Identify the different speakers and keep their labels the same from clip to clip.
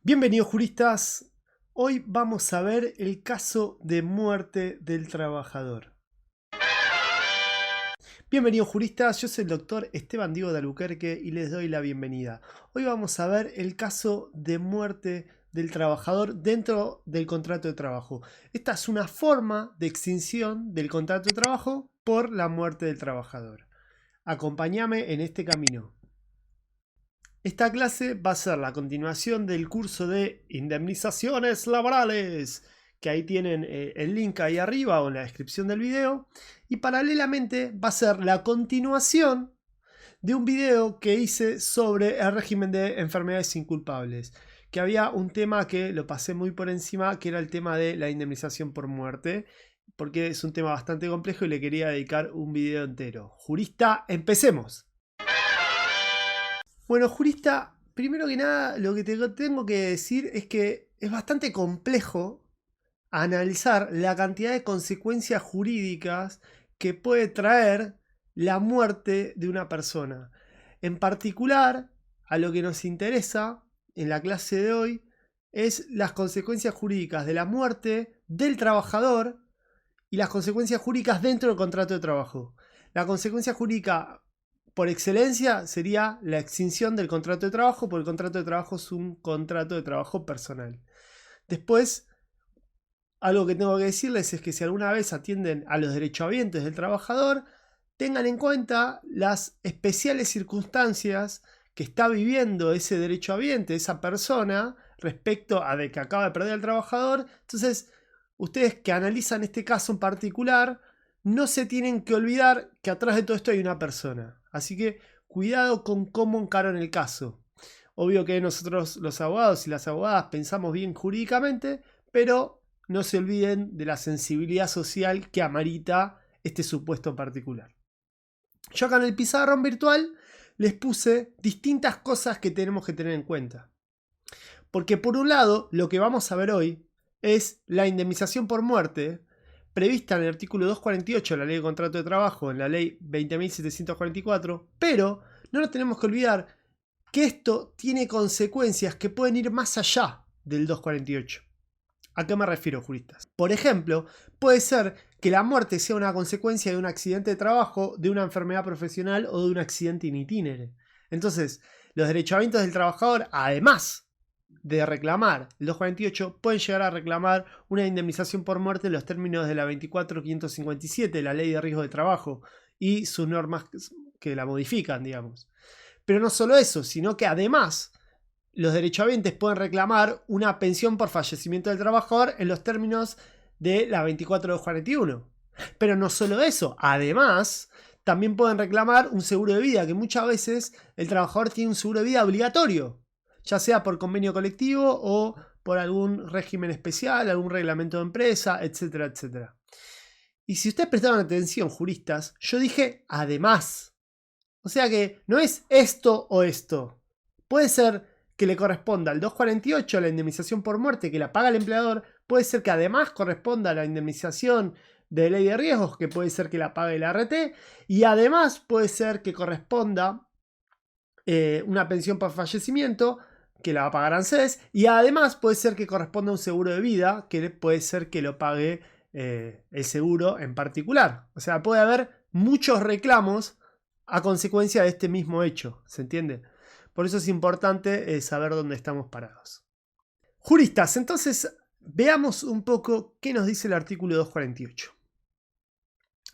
Speaker 1: Bienvenidos juristas, hoy vamos a ver el caso de muerte del trabajador. Bienvenidos juristas, yo soy el doctor Esteban Diego de Albuquerque y les doy la bienvenida. Hoy vamos a ver el caso de muerte del trabajador dentro del contrato de trabajo. Esta es una forma de extinción del contrato de trabajo por la muerte del trabajador. Acompáñame en este camino. Esta clase va a ser la continuación del curso de indemnizaciones laborales, que ahí tienen el link ahí arriba o en la descripción del video. Y paralelamente va a ser la continuación de un video que hice sobre el régimen de enfermedades inculpables. Que había un tema que lo pasé muy por encima, que era el tema de la indemnización por muerte. Porque es un tema bastante complejo y le quería dedicar un video entero. Jurista, empecemos. Bueno, jurista, primero que nada, lo que te tengo que decir es que es bastante complejo analizar la cantidad de consecuencias jurídicas que puede traer la muerte de una persona. En particular, a lo que nos interesa en la clase de hoy es las consecuencias jurídicas de la muerte del trabajador y las consecuencias jurídicas dentro del contrato de trabajo. La consecuencia jurídica por excelencia sería la extinción del contrato de trabajo, porque el contrato de trabajo es un contrato de trabajo personal. Después, algo que tengo que decirles es que si alguna vez atienden a los derechohabientes del trabajador, tengan en cuenta las especiales circunstancias que está viviendo ese derechohabiente, esa persona, respecto a de que acaba de perder al trabajador. Entonces, ustedes que analizan este caso en particular, no se tienen que olvidar que atrás de todo esto hay una persona. Así que cuidado con cómo encaran el caso. Obvio que nosotros los abogados y las abogadas pensamos bien jurídicamente, pero no se olviden de la sensibilidad social que amerita este supuesto en particular. Yo acá en el pizarrón virtual les puse distintas cosas que tenemos que tener en cuenta. Porque por un lado, lo que vamos a ver hoy es la indemnización por muerte prevista en el artículo 248 de la Ley de Contrato de Trabajo, en la Ley 20.744, pero no nos tenemos que olvidar que esto tiene consecuencias que pueden ir más allá del 248. ¿A qué me refiero, juristas? Por ejemplo, puede ser que la muerte sea una consecuencia de un accidente de trabajo, de una enfermedad profesional o de un accidente in itinere. Entonces, los derechohabientes del trabajador, además de reclamar el 248, pueden llegar a reclamar una indemnización por muerte en los términos de la 24.557, la Ley de Riesgo de Trabajo, y sus normas que la modifican, digamos. Pero no solo eso, sino que además los derechohabientes pueden reclamar una pensión por fallecimiento del trabajador en los términos de la 24.241. Pero no solo eso, además también pueden reclamar un seguro de vida, que muchas veces el trabajador tiene un seguro de vida obligatorio, ya sea por convenio colectivo o por algún régimen especial, algún reglamento de empresa, etcétera, etcétera. Y si ustedes prestaron atención, juristas, yo dije además. O sea que no es esto o esto. Puede ser que le corresponda al 248 la indemnización por muerte que la paga el empleador. Puede ser que además corresponda a la indemnización de ley de riesgos, que puede ser que la pague el ART. Y además puede ser que corresponda una pensión por fallecimiento, que la va a pagar ANSES, y además puede ser que corresponda a un seguro de vida, que puede ser que lo pague el seguro en particular. O sea, puede haber muchos reclamos a consecuencia de este mismo hecho, ¿se entiende? Por eso es importante saber dónde estamos parados. Juristas, entonces veamos un poco qué nos dice el artículo 248.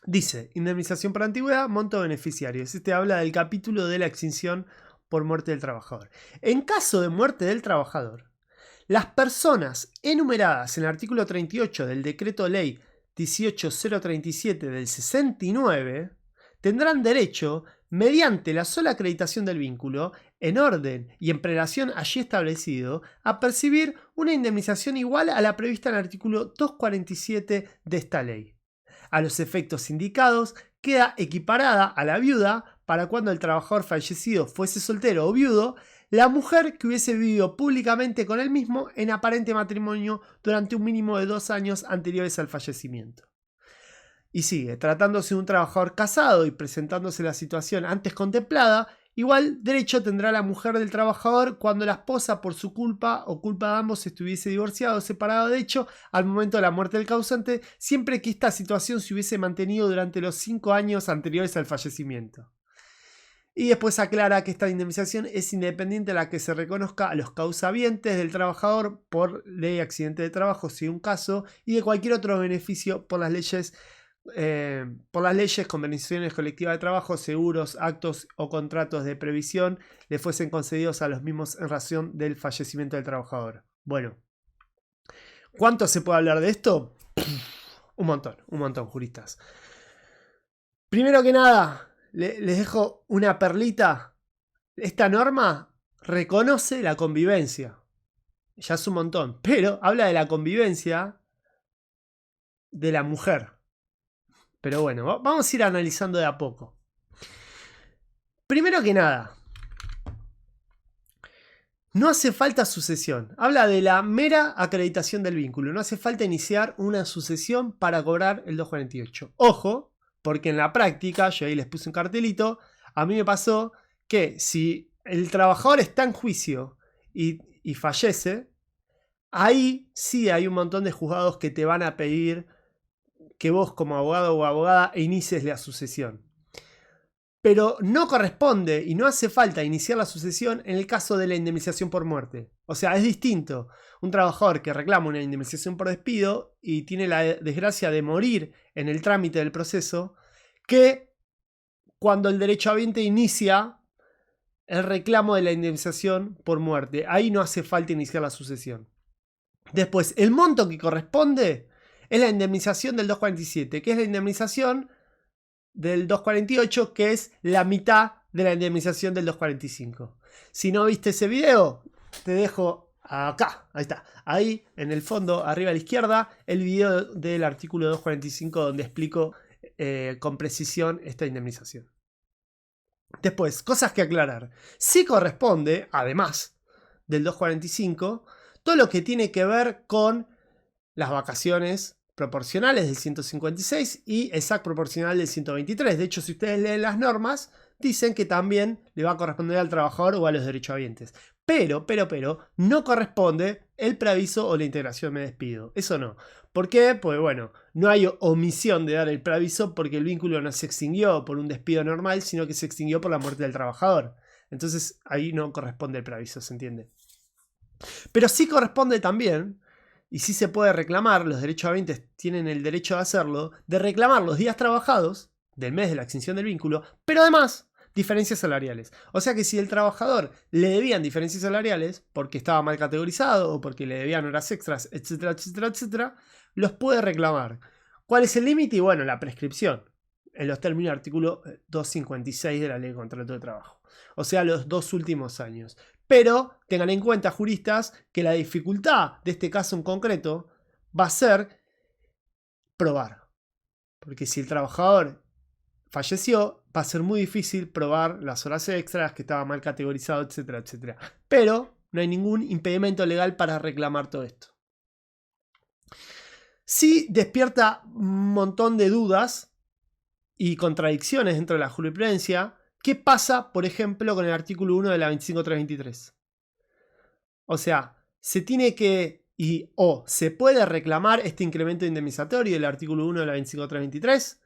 Speaker 1: Dice, indemnización por antigüedad, monto beneficiarios. Este habla del capítulo de la extinción por muerte del trabajador. En caso de muerte del trabajador, las personas enumeradas en el artículo 38 del decreto ley 18037 del 69 tendrán derecho, mediante la sola acreditación del vínculo, en orden y en prelación allí establecido, a percibir una indemnización igual a la prevista en el artículo 247 de esta ley. A los efectos indicados, queda equiparada a la viuda para cuando el trabajador fallecido fuese soltero o viudo, la mujer que hubiese vivido públicamente con él mismo en aparente matrimonio durante un mínimo de 2 años anteriores al fallecimiento. Y sigue, tratándose de un trabajador casado y presentándose la situación antes contemplada, Igual derecho tendrá la mujer del trabajador cuando la esposa por su culpa o culpa de ambos estuviese divorciado o separado de hecho al momento de la muerte del causante, siempre que esta situación se hubiese mantenido durante los 5 años anteriores al fallecimiento. Y después aclara que esta indemnización es independiente a la que se reconozca a los causavientes del trabajador por ley de accidente de trabajo, si un caso, y de cualquier otro beneficio por las leyes, convenciones colectivas de trabajo, seguros, actos o contratos de previsión le fuesen concedidos a los mismos en razón del fallecimiento del trabajador. Bueno, ¿cuánto se puede hablar de esto? Un montón, juristas. Primero que nada, les dejo una perlita. Esta norma reconoce la convivencia. Ya es un montón. Pero habla de la convivencia de la mujer. Pero bueno, vamos a ir analizando de a poco. Primero que nada, no hace falta sucesión. Habla de la mera acreditación del vínculo. No hace falta iniciar una sucesión para cobrar el 248. Ojo, porque en la práctica, yo ahí les puse un cartelito, a mí me pasó que si el trabajador está en juicio y fallece, ahí sí hay un montón de juzgados que te van a pedir que vos como abogado o abogada inicies la sucesión. Pero no corresponde y no hace falta iniciar la sucesión en el caso de la indemnización por muerte. O sea, es distinto un trabajador que reclama una indemnización por despido y tiene la desgracia de morir en el trámite del proceso, que cuando el derechohabiente inicia el reclamo de la indemnización por muerte. Ahí no hace falta iniciar la sucesión. Después, el monto que corresponde es la indemnización del 247, que es la indemnización del 248, que es la mitad de la indemnización del 245. Si no viste ese video, te dejo acá, ahí está, ahí en el fondo, arriba a la izquierda, el video del artículo 245 donde explico con precisión esta indemnización. Después, cosas que aclarar. Sí corresponde, además del 245, todo lo que tiene que ver con las vacaciones proporcionales del 156 y el SAC proporcional del 123. De hecho, si ustedes leen las normas, dicen que también le va a corresponder al trabajador o a los derechohabientes. Pero, no corresponde el preaviso o la integración me despido. Eso no. ¿Por qué? Pues bueno, no hay omisión de dar el preaviso porque el vínculo no se extinguió por un despido normal, sino que se extinguió por la muerte del trabajador. Entonces ahí no corresponde el preaviso, ¿se entiende? Pero sí corresponde también, y sí se puede reclamar, los derechohabientes tienen el derecho de hacerlo, de reclamar los días trabajados del mes de la extinción del vínculo, pero además diferencias salariales. O sea que si el trabajador le debían diferencias salariales porque estaba mal categorizado o porque le debían horas extras, etcétera, etcétera, etcétera, los puede reclamar. ¿Cuál es el límite? Y bueno, la prescripción, en los términos del artículo 256 de la Ley de Contrato de Trabajo. O sea, los 2 últimos años. Pero tengan en cuenta, juristas, que la dificultad de este caso en concreto va a ser probar. Porque si el trabajador falleció, va a ser muy difícil probar las horas extras, que estaba mal categorizado, etcétera, etcétera. Pero no hay ningún impedimento legal para reclamar todo esto. Sí despierta un montón de dudas y contradicciones dentro de la jurisprudencia. ¿Qué pasa, por ejemplo, con el artículo 1 de la 25323? O sea, se tiene que o se puede reclamar este incremento indemnizatorio del artículo 1 de la 25323.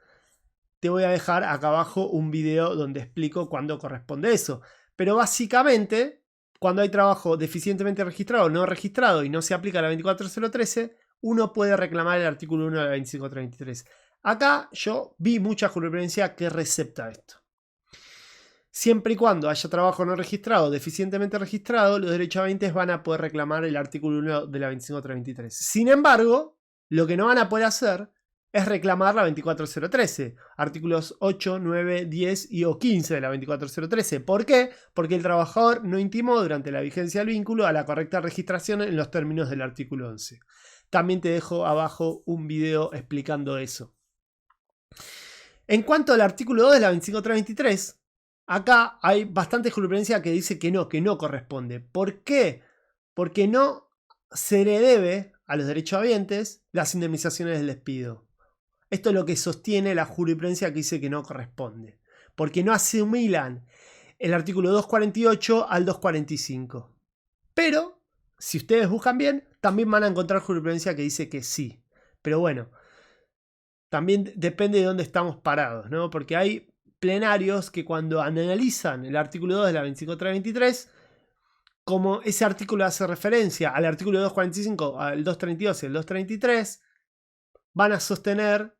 Speaker 1: Te voy a dejar acá abajo un video donde explico cuándo corresponde eso. Pero básicamente, cuando hay trabajo deficientemente registrado o no registrado y no se aplica la 24013, uno puede reclamar el artículo 1 de la 25323. Acá yo vi mucha jurisprudencia que recepta esto. Siempre y cuando haya trabajo no registrado, deficientemente registrado, los derechohabientes van a poder reclamar el artículo 1 de la 25323. Sin embargo, lo que no van a poder hacer es reclamar la 24013, artículos 8, 9, 10 y o 15 de la 24013. ¿Por qué? Porque el trabajador no intimó durante la vigencia del vínculo a la correcta registración en los términos del artículo 11. También te dejo abajo un video explicando eso. En cuanto al artículo 2 de la 25323, acá hay bastante jurisprudencia que dice que no corresponde. ¿Por qué? Porque no se le debe a los derechohabientes las indemnizaciones del despido. Esto es lo que sostiene la jurisprudencia que dice que no corresponde. Porque no asimilan el artículo 248 al 245. Pero, si ustedes buscan bien, también van a encontrar jurisprudencia que dice que sí. Pero bueno, también depende de dónde estamos parados, ¿no? Porque hay plenarios que cuando analizan el artículo 2 de la 25323, como ese artículo hace referencia al artículo 245, al 232 y al 233, van a sostener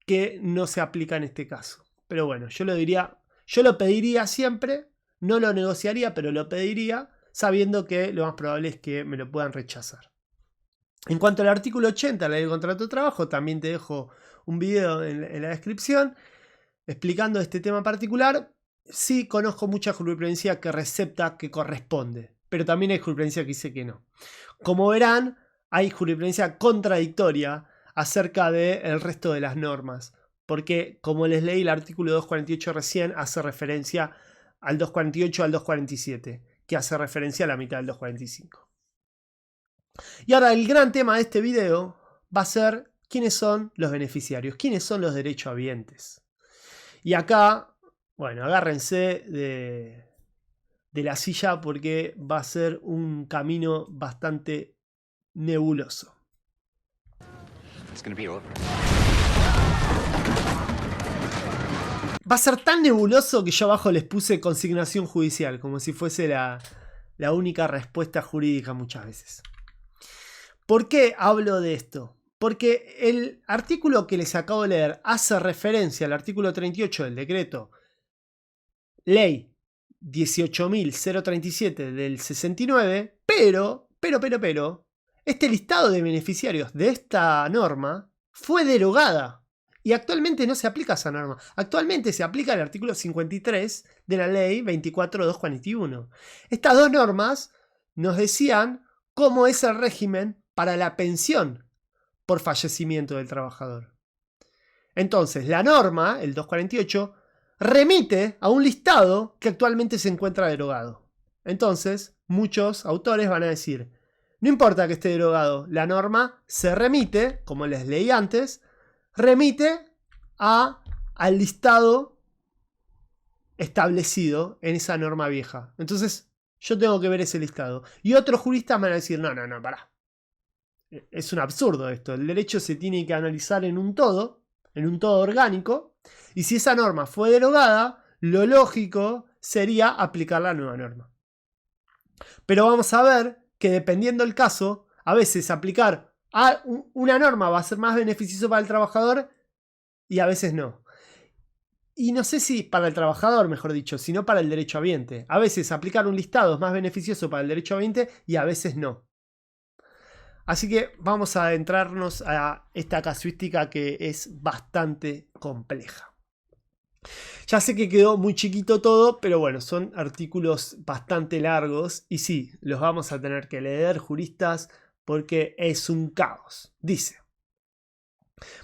Speaker 1: que no se aplica en este caso. Pero bueno, yo lo pediría siempre, no lo negociaría, pero lo pediría, sabiendo que lo más probable es que me lo puedan rechazar. En cuanto al artículo 80 de la ley del contrato de trabajo, también te dejo un video en la descripción explicando este tema particular. Sí conozco mucha jurisprudencia que recepta que corresponde, pero también hay jurisprudencia que dice que no. Como verán, hay jurisprudencia contradictoria acerca del resto de las normas, porque como les leí el artículo 248 recién, hace referencia al 248 al 247, que hace referencia a la mitad del 245. Y ahora el gran tema de este video va a ser quiénes son los beneficiarios, quiénes son los derechohabientes. Y acá, bueno, agárrense de la silla porque va a ser un camino bastante nebuloso. Va a ser tan nebuloso que yo abajo les puse consignación judicial, como si fuese la única respuesta jurídica muchas veces. ¿Por qué hablo de esto? Porque el artículo que les acabo de leer hace referencia al artículo 38 del decreto ley 18.037 del 69, pero, este listado de beneficiarios de esta norma fue derogada y actualmente no se aplica esa norma. Actualmente se aplica el artículo 53 de la ley 24.241. Estas dos normas nos decían cómo es el régimen para la pensión por fallecimiento del trabajador. Entonces, la norma, el 248, remite a un listado que actualmente se encuentra derogado. Entonces, muchos autores van a decir, no importa que esté derogado, la norma se remite, como les leí antes, remite al listado establecido en esa norma vieja. Entonces, yo tengo que ver ese listado. Y otros juristas van a decir, no, pará. Es un absurdo esto. El derecho se tiene que analizar en un todo orgánico. Y si esa norma fue derogada, lo lógico sería aplicar la nueva norma. Pero vamos a ver que dependiendo del caso, a veces aplicar a una norma va a ser más beneficioso para el trabajador y a veces no. Y no sé si para el trabajador, mejor dicho, sino para el derechohabiente. A veces aplicar un listado es más beneficioso para el derechohabiente y a veces no. Así que vamos a adentrarnos a esta casuística que es bastante compleja. Ya sé que quedó muy chiquito todo, pero bueno, son artículos bastante largos y sí, los vamos a tener que leer, juristas, porque es un caos. Dice,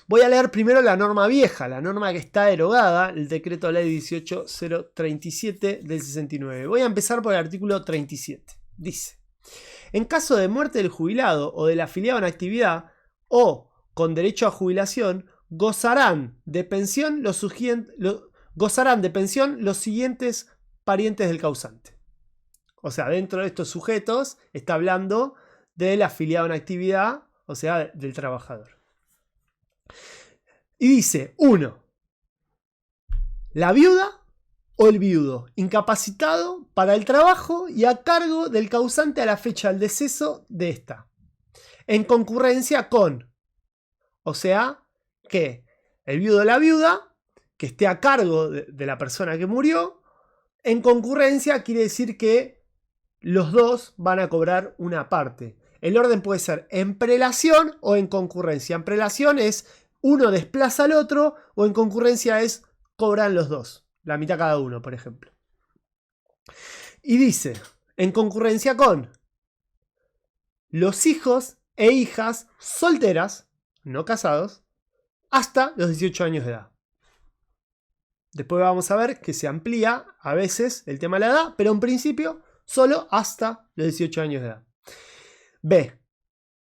Speaker 1: voy a leer primero la norma vieja, la norma que está derogada, el decreto ley 18.037 del 69. Voy a empezar por el artículo 37. Dice, en caso de muerte del jubilado o del afiliado en actividad o con derecho a jubilación, gozarán de pensión los siguientes parientes del causante. O sea, dentro de estos sujetos está hablando del afiliado en actividad, o sea, del trabajador. Y dice, 1. La viuda o el viudo, incapacitado para el trabajo y a cargo del causante a la fecha del deceso de ésta. En concurrencia con, o sea, que el viudo o la viuda, que esté a cargo de la persona que murió, en concurrencia quiere decir que los dos van a cobrar una parte. El orden puede ser en prelación o en concurrencia. En prelación es uno desplaza al otro o en concurrencia es cobran los dos. La mitad cada uno, por ejemplo. Y dice, en concurrencia con los hijos e hijas solteras, no casados, hasta los 18 años de edad. Después vamos a ver que se amplía a veces el tema de la edad, pero en principio solo hasta los 18 años de edad. B.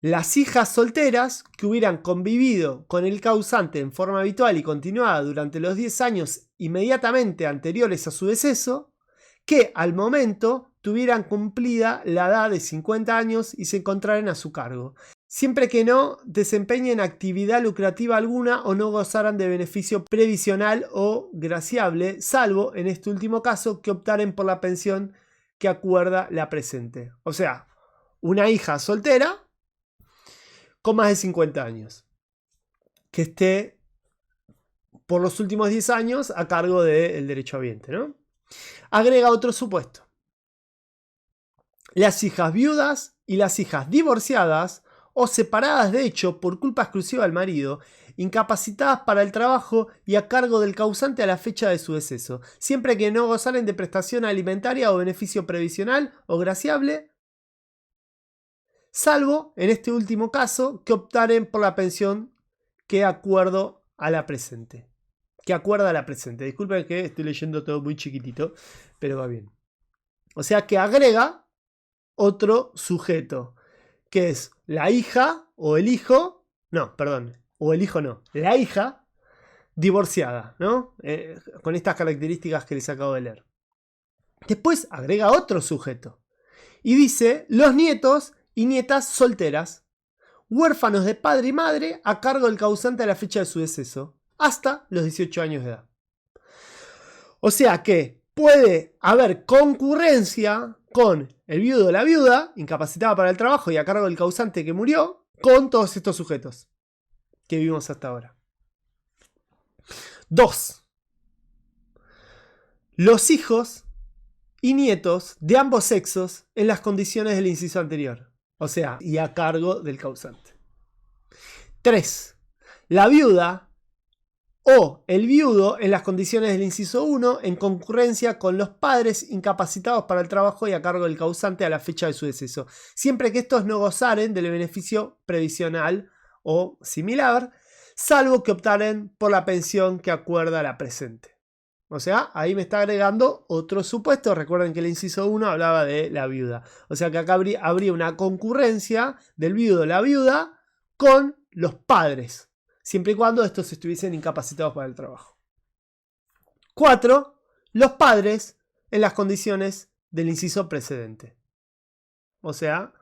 Speaker 1: Las hijas solteras que hubieran convivido con el causante en forma habitual y continuada durante los 10 años inmediatamente anteriores a su deceso, que al momento tuvieran cumplida la edad de 50 años y se encontraran a su cargo, siempre que no desempeñen actividad lucrativa alguna o no gozaran de beneficio previsional o graciable, salvo en este último caso que optaren por la pensión que acuerda la presente. O sea, una hija soltera con más de 50 años, que esté por los últimos 10 años a cargo del derechohabiente, ¿no? Agrega otro supuesto. Las hijas viudas y las hijas divorciadas o separadas de hecho por culpa exclusiva del marido, incapacitadas para el trabajo y a cargo del causante a la fecha de su deceso, siempre que no gozaren de prestación alimentaria o beneficio previsional o graciable, salvo en este último caso que optaren por la pensión que acuerdo a la presente. Que acuerda a la presente. Disculpen que estoy leyendo todo muy chiquitito, pero va bien. O sea que agrega otro sujeto, que es la hija o el hijo, no, perdón, o el hijo no, la hija divorciada, ¿no? Con estas características que les acabo de leer. Después agrega otro sujeto y dice los nietos y nietas solteras, huérfanos de padre y madre a cargo del causante a la fecha de su deceso, hasta los 18 años de edad. O sea que puede haber concurrencia con el viudo o la viuda, incapacitada para el trabajo y a cargo del causante que murió, con todos estos sujetos que vimos hasta ahora. 2. Los hijos y nietos de ambos sexos en las condiciones del inciso anterior. O sea, y a cargo del causante. 3. La viuda o el viudo en las condiciones del inciso 1 en concurrencia con los padres incapacitados para el trabajo y a cargo del causante a la fecha de su deceso, siempre que estos no gozaren del beneficio previsional o similar, salvo que optaren por la pensión que acuerda la presente. O sea, ahí me está agregando otro supuesto. Recuerden que el inciso 1 hablaba de la viuda. O sea que acá habría una concurrencia del viudo o la viuda con los padres, siempre y cuando estos estuviesen incapacitados para el trabajo. 4. Los padres en las condiciones del inciso precedente. O sea,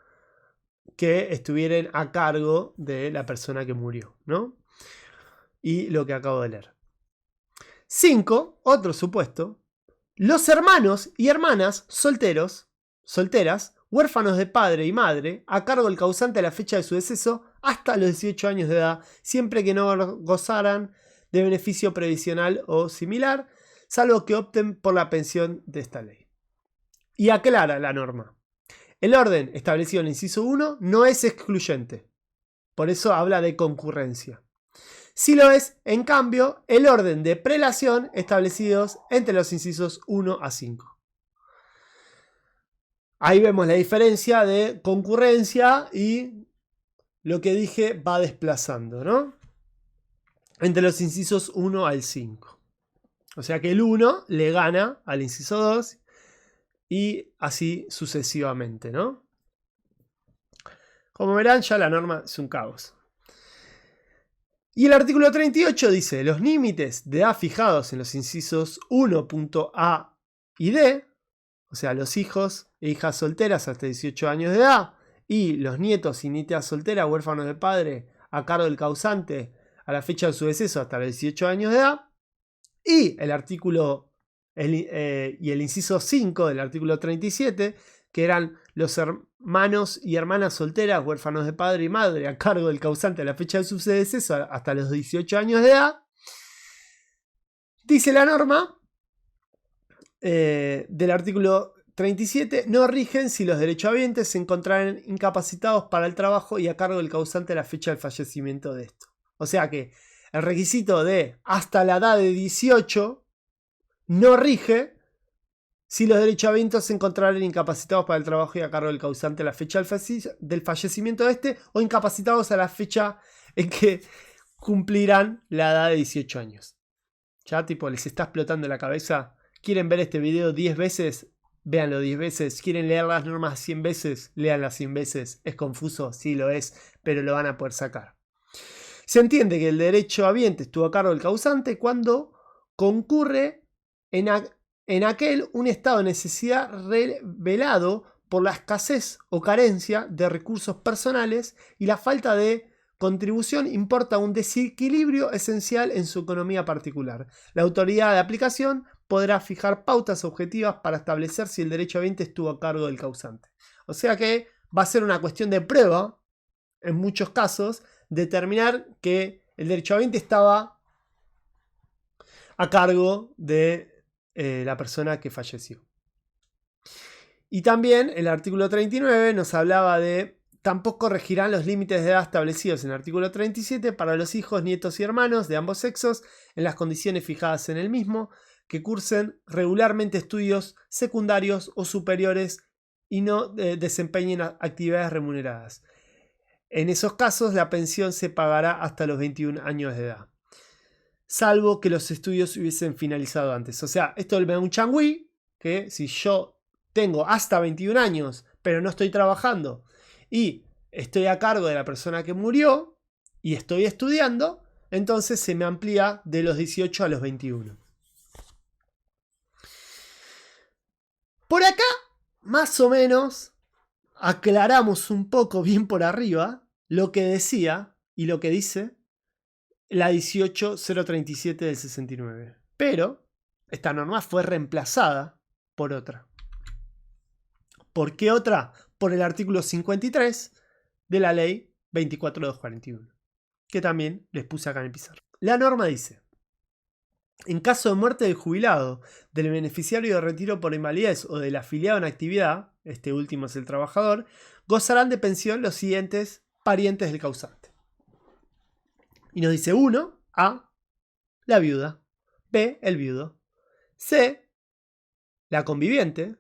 Speaker 1: que estuvieran a cargo de la persona que murió, ¿no? Y lo que acabo de leer. 5. Otro supuesto. Los hermanos y hermanas solteras, huérfanos de padre y madre, a cargo del causante a la fecha de su deceso, hasta los 18 años de edad, siempre que no gozaran de beneficio previsional o similar, salvo que opten por la pensión de esta ley. Y aclara la norma. El orden establecido en el inciso 1 no es excluyente. Por eso habla de concurrencia. Sí lo es, en cambio, el orden de prelación establecidos entre los incisos 1 a 5. Ahí vemos la diferencia de concurrencia y lo que dije va desplazando, ¿no? Entre los incisos 1 al 5. O sea que el 1 le gana al inciso 2 y así sucesivamente, ¿no? Como verán, ya la norma es un caos. Y el artículo 38 dice, los límites de edad fijados en los incisos 1.a y d, o sea, los hijos e hijas solteras hasta 18 años de edad, y los nietos y nietas solteras huérfanos de padre a cargo del causante a la fecha de su deceso hasta los 18 años de edad, y el artículo y el inciso 5 del artículo 37, que eran los hermanos y hermanas solteras huérfanos de padre y madre a cargo del causante a la fecha de su deceso hasta los 18 años de edad, dice la norma del artículo 37, no rigen si los derechohabientes se encontraran incapacitados para el trabajo y a cargo del causante a la fecha del fallecimiento de esto. O sea que el requisito de hasta la edad de 18 no rige si los derechohabientes se encontraran incapacitados para el trabajo y a cargo del causante a la fecha del fallecimiento de este, o incapacitados a la fecha en que cumplirán la edad de 18 años. Ya tipo les está explotando la cabeza. ¿Quieren ver este video 10 veces? Véanlo 10 veces. ¿Quieren leer las normas 100 veces? Léanlas 100 veces. ¿Es confuso? Sí lo es, pero lo van a poder sacar. Se entiende que el derechohabiente estuvo a cargo del causante cuando concurre en en aquel un estado de necesidad revelado por la escasez o carencia de recursos personales y la falta de contribución importa un desequilibrio esencial en su economía particular. La autoridad de aplicación podrá fijar pautas objetivas para establecer si el derechohabiente estuvo a cargo del causante. O sea que va a ser una cuestión de prueba, en muchos casos, determinar que el derechohabiente estaba a cargo de la persona que falleció. Y también el artículo 39 nos hablaba de tampoco regirán los límites de edad establecidos en el artículo 37 para los hijos, nietos y hermanos de ambos sexos en las condiciones fijadas en el mismo, que cursen regularmente estudios secundarios o superiores y no desempeñen actividades remuneradas. En esos casos la pensión se pagará hasta los 21 años de edad, salvo que los estudios hubiesen finalizado antes. O sea, esto me da un changüí, que si yo tengo hasta 21 años, pero no estoy trabajando y estoy a cargo de la persona que murió y estoy estudiando, entonces se me amplía de los 18 a los 21. Por acá, más o menos, aclaramos un poco bien por arriba lo que decía y lo que dice la 18037 del 69. Pero esta norma fue reemplazada por otra. ¿Por qué otra? Por el artículo 53 de la ley 24241, que también les puse acá en el pizarro. La norma dice: en caso de muerte del jubilado, del beneficiario de retiro por invalidez o del afiliado en actividad, este último es el trabajador, gozarán de pensión los siguientes parientes del causante. Y nos dice 1, A, la viuda, B, el viudo, C, la conviviente,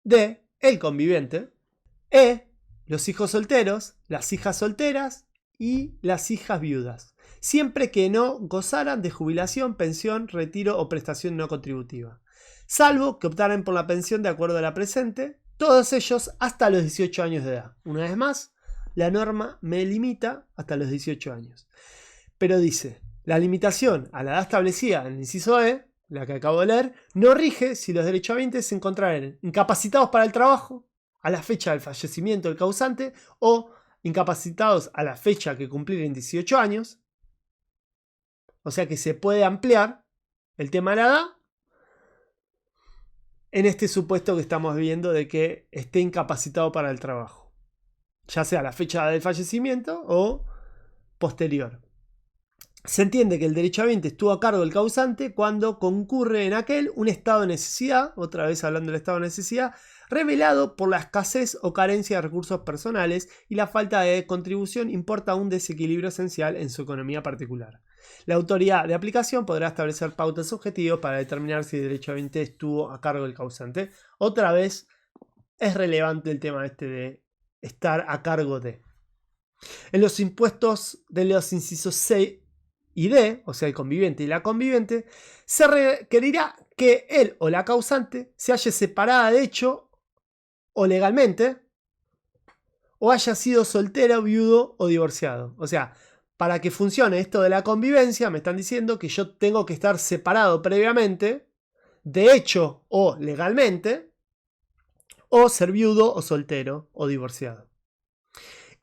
Speaker 1: D, el conviviente, E, los hijos solteros, las hijas solteras y las hijas viudas, siempre que no gozaran de jubilación, pensión, retiro o prestación no contributiva, salvo que optaran por la pensión de acuerdo a la presente, todos ellos hasta los 18 años de edad. Una vez más, la norma me limita hasta los 18 años. Pero dice, la limitación a la edad establecida en el inciso E, la que acabo de leer, no rige si los derechohabientes se encontraran incapacitados para el trabajo a la fecha del fallecimiento del causante o incapacitados a la fecha que cumplieren 18 años. O sea que se puede ampliar el tema de la edad en este supuesto que estamos viendo de que esté incapacitado para el trabajo, ya sea la fecha del fallecimiento o posterior. Se entiende que el derechohabiente estuvo a cargo del causante cuando concurre en aquel un estado de necesidad, otra vez hablando del estado de necesidad, revelado por la escasez o carencia de recursos personales y la falta de contribución importa un desequilibrio esencial en su economía particular. La autoridad de aplicación podrá establecer pautas objetivas para determinar si el derechohabiente estuvo a cargo del causante. Otra vez es relevante el tema este de estar a cargo de. En los impuestos de los incisos C y D, o sea el conviviente y la conviviente, se requerirá que él o la causante se halle separada de hecho o legalmente, o haya sido soltera, viudo o divorciado. O sea, para que funcione esto de la convivencia, me están diciendo que yo tengo que estar separado previamente, de hecho o legalmente, o ser viudo o soltero o divorciado.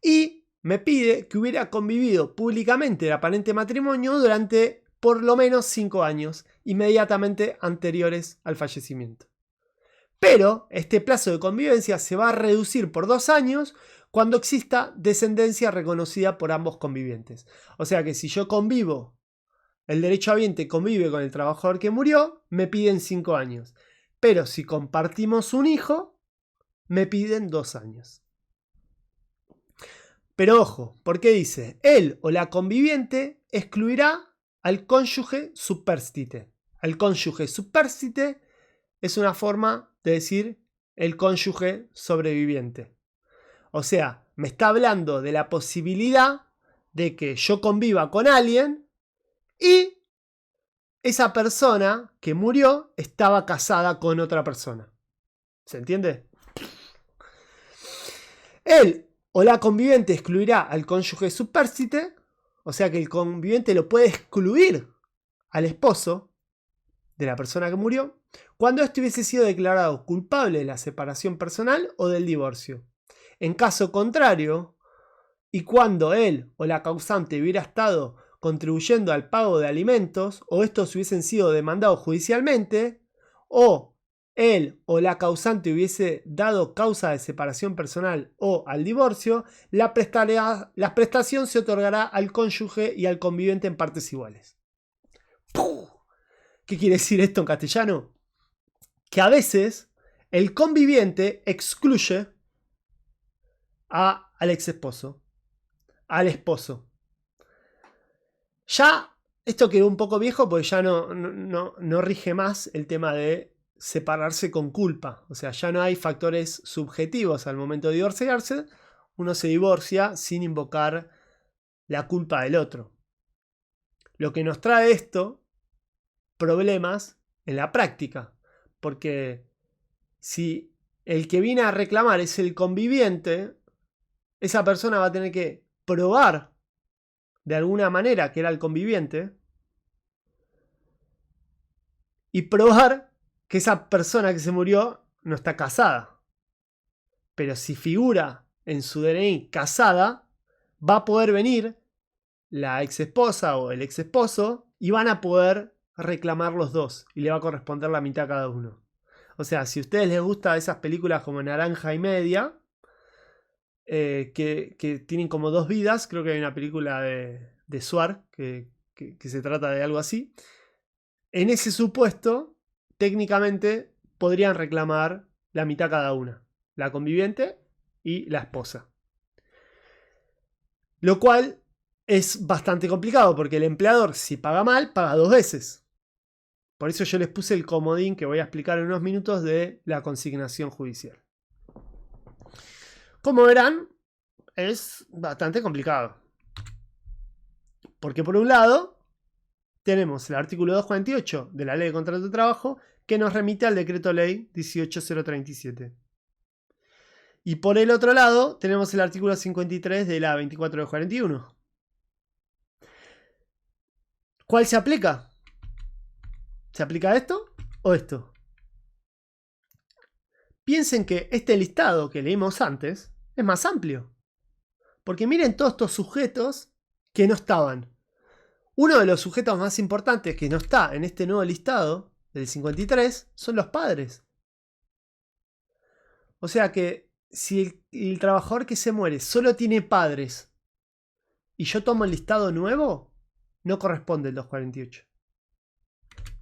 Speaker 1: Y me pide que hubiera convivido públicamente el aparente matrimonio durante por lo menos 5 años, inmediatamente anteriores al fallecimiento. Pero este plazo de convivencia se va a reducir por 2 años cuando exista descendencia reconocida por ambos convivientes. O sea que si yo convivo, el derechohabiente convive con el trabajador que murió, me piden 5 años. Pero si compartimos un hijo, me piden 2 años. Pero ojo, porque dice, él o la conviviente excluirá al cónyuge superstite. Al cónyuge superstite es una forma de decir el cónyuge sobreviviente. O sea, me está hablando de la posibilidad de que yo conviva con alguien y esa persona que murió estaba casada con otra persona. ¿Se entiende? Él o la conviviente excluirá al cónyuge superstite, o sea que el conviviente lo puede excluir al esposo de la persona que murió, cuando éste hubiese sido declarado culpable de la separación personal o del divorcio. En caso contrario, y cuando él o la causante hubiera estado contribuyendo al pago de alimentos o estos hubiesen sido demandados judicialmente, o él o la causante hubiese dado causa de separación personal o al divorcio, la prestación se otorgará al cónyuge y al conviviente en partes iguales. ¡Puh! ¿Qué quiere decir esto en castellano? Que a veces el conviviente excluye al ex esposo, al esposo. Ya esto quedó un poco viejo porque ya no rige más el tema de separarse con culpa. O sea, ya no hay factores subjetivos al momento de divorciarse. Uno se divorcia sin invocar la culpa del otro. Lo que nos trae esto, problemas en la práctica. Porque si el que viene a reclamar es el conviviente, esa persona va a tener que probar de alguna manera que era el conviviente y probar que esa persona que se murió no está casada. Pero si figura en su DNI casada, va a poder venir la ex esposa o el ex esposo y van a poder reclamar los dos y le va a corresponder la mitad a cada uno. O sea, si a ustedes les gusta esas películas como Naranja y Media, que tienen como dos vidas, creo que hay una película de Suar que se trata de algo así. En ese supuesto, técnicamente podrían reclamar la mitad cada una, la conviviente y la esposa. Lo cual es bastante complicado porque el empleador, si paga mal, paga dos veces. Por eso yo les puse el comodín que voy a explicar en unos minutos de la consignación judicial. Como verán, es bastante complicado. Porque por un lado, tenemos el artículo 248 de la Ley de Contrato de Trabajo que nos remite al Decreto Ley 18037. Y por el otro lado, tenemos el artículo 53 de la 24 de 41. ¿Cuál se aplica? ¿Se aplica esto o esto? Piensen que este listado que leímos antes es más amplio. Porque miren todos estos sujetos que no estaban. Uno de los sujetos más importantes que no está en este nuevo listado, del 53, son los padres. O sea que si el trabajador que se muere solo tiene padres y yo tomo el listado nuevo, no corresponde el 248.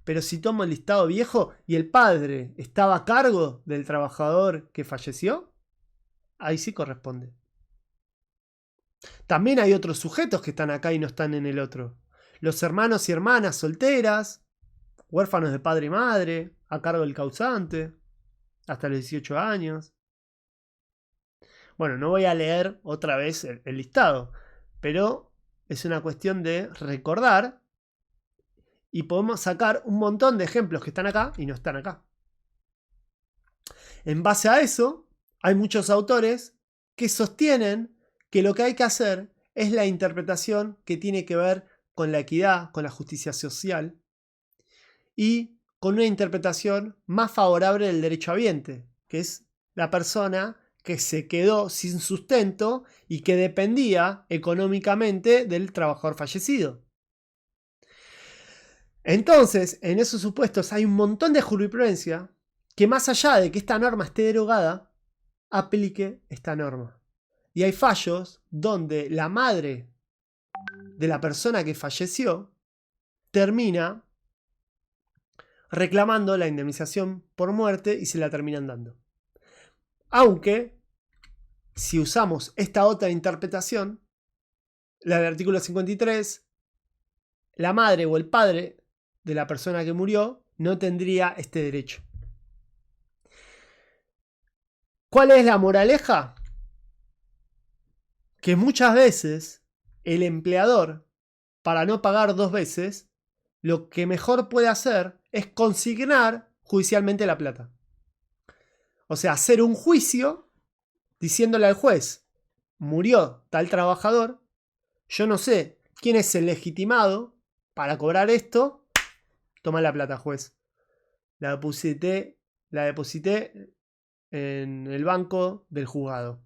Speaker 1: Pero si tomo el listado viejo y el padre estaba a cargo del trabajador que falleció, ahí sí corresponde. También hay otros sujetos que están acá y no están en el otro. Los hermanos y hermanas solteras, huérfanos de padre y madre, a cargo del causante, hasta los 18 años. Bueno, no voy a leer otra vez el listado, pero es una cuestión de recordar y podemos sacar un montón de ejemplos que están acá y no están acá. En base a eso, hay muchos autores que sostienen que lo que hay que hacer es la interpretación que tiene que ver con la equidad, con la justicia social y con una interpretación más favorable del derecho habiente, que es la persona que se quedó sin sustento y que dependía económicamente del trabajador fallecido. Entonces, en esos supuestos hay un montón de jurisprudencia que, más allá de que esta norma esté derogada, aplique esta norma. Y hay fallos donde la madre de la persona que falleció termina reclamando la indemnización por muerte y se la terminan dando. Aunque, si usamos esta otra interpretación, la del artículo 53, la madre o el padre de la persona que murió no tendría este derecho. ¿Cuál es la moraleja? Que muchas veces el empleador, para no pagar dos veces, lo que mejor puede hacer es consignar judicialmente la plata. O sea, hacer un juicio diciéndole al juez, murió tal trabajador, yo no sé quién es el legitimado para cobrar esto, toma la plata, juez. la deposité en el banco del juzgado.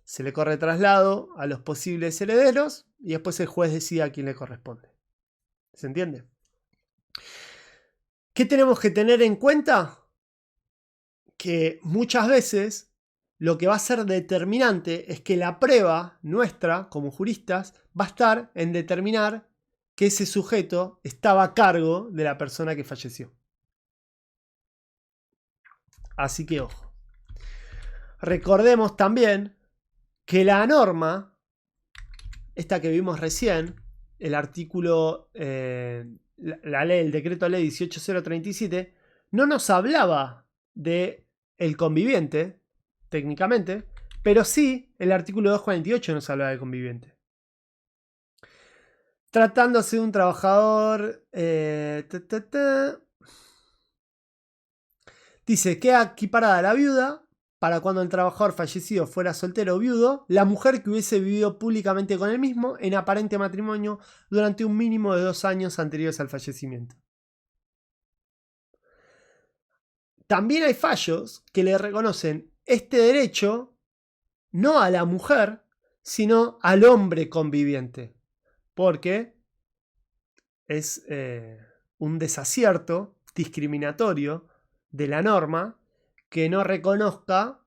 Speaker 1: Se le corre traslado a los posibles herederos y después el juez decide a quién le corresponde. ¿Se entiende? ¿Qué tenemos que tener en cuenta? Que muchas veces lo que va a ser determinante es que la prueba nuestra, como juristas, va a estar en determinar que ese sujeto estaba a cargo de la persona que falleció. Así que ojo. Recordemos también que la norma, esta que vimos recién, el artículo, la ley, el decreto ley 18037, no nos hablaba de el conviviente, técnicamente, pero sí el artículo 248 nos hablaba del conviviente. Tratándose de un trabajador, dice que equiparada a la viuda para cuando el trabajador fallecido fuera soltero o viudo, la mujer que hubiese vivido públicamente con él mismo en aparente matrimonio durante un mínimo de 2 años anteriores al fallecimiento. También hay fallos que le reconocen este derecho no a la mujer, sino al hombre conviviente, porque es un desacierto discriminatorio de la norma que no reconozca,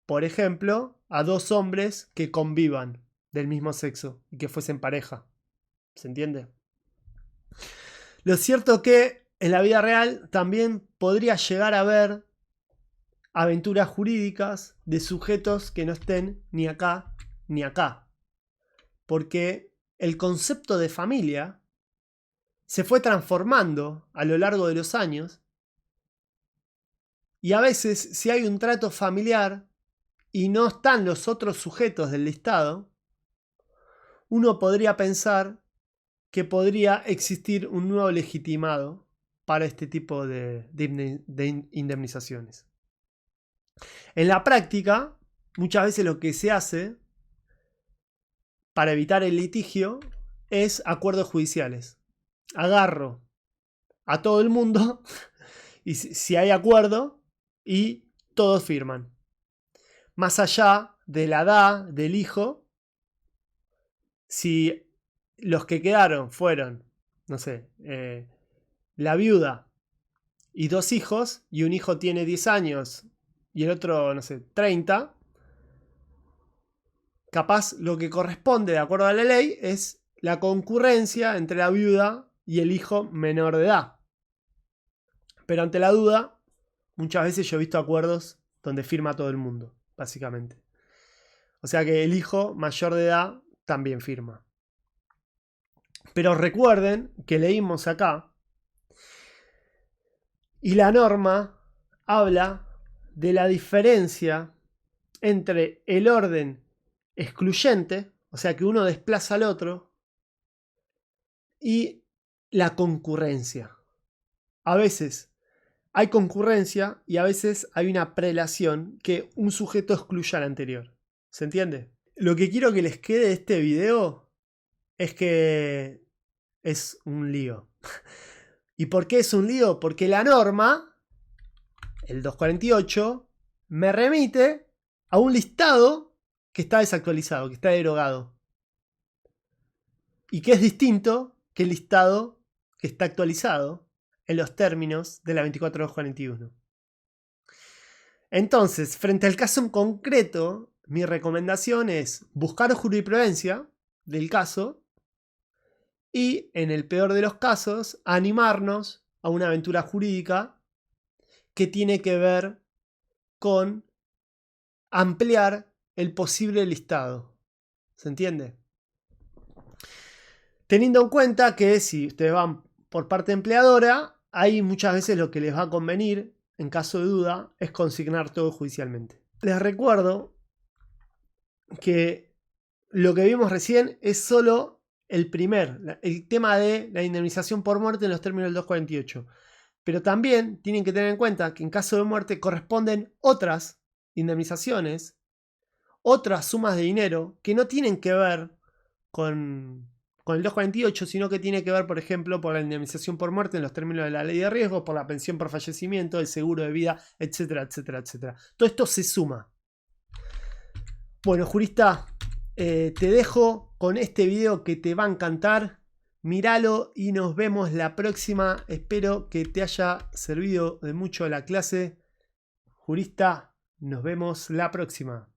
Speaker 1: por ejemplo, a 2 hombres que convivan del mismo sexo y que fuesen pareja. ¿Se entiende? Lo cierto es que en la vida real también podría llegar a haber aventuras jurídicas de sujetos que no estén ni acá ni acá. Porque el concepto de familia se fue transformando a lo largo de los años. Y a veces, si hay un trato familiar y no están los otros sujetos del listado, uno podría pensar que podría existir un nuevo legitimado para este tipo de indemnizaciones. En la práctica, muchas veces lo que se hace para evitar el litigio es acuerdos judiciales. Agarro a todo el mundo y si hay acuerdo y todos firman. Más allá de la edad del hijo, si los que quedaron fueron, no sé, la viuda y 2 hijos, y un hijo tiene 10 años y el otro, no sé, 30, capaz lo que corresponde de acuerdo a la ley es la concurrencia entre la viuda y el hijo menor de edad. Pero ante la duda, muchas veces yo he visto acuerdos donde firma todo el mundo, básicamente. O sea que el hijo mayor de edad también firma. Pero recuerden que leímos acá y la norma habla de la diferencia entre el orden excluyente, o sea que uno desplaza al otro, y la concurrencia. A veces hay concurrencia y a veces hay una prelación que un sujeto excluye al anterior. ¿Se entiende? Lo que quiero que les quede de este video es que es un lío. ¿Y por qué es un lío? Porque la norma, el 248, me remite a un listado que está desactualizado, que está derogado. Y que es distinto que el listado que está actualizado en los términos de la 24241. Entonces, frente al caso en concreto, mi recomendación es buscar jurisprudencia del caso y, en el peor de los casos, animarnos a una aventura jurídica que tiene que ver con ampliar el posible listado. ¿Se entiende? Teniendo en cuenta que si ustedes van por parte empleadora, ahí muchas veces lo que les va a convenir, en caso de duda, es consignar todo judicialmente. Les recuerdo que lo que vimos recién es solo el tema de la indemnización por muerte en los términos del 248. Pero también tienen que tener en cuenta que en caso de muerte corresponden otras indemnizaciones, otras sumas de dinero que no tienen que ver con con el 248, sino que tiene que ver, por ejemplo, por la indemnización por muerte en los términos de la ley de riesgo, por la pensión por fallecimiento, el seguro de vida, etcétera, etcétera, etcétera. Todo esto se suma. Bueno, jurista, te dejo con este video que te va a encantar. Míralo y nos vemos la próxima. Espero que te haya servido de mucho la clase. Jurista, nos vemos la próxima.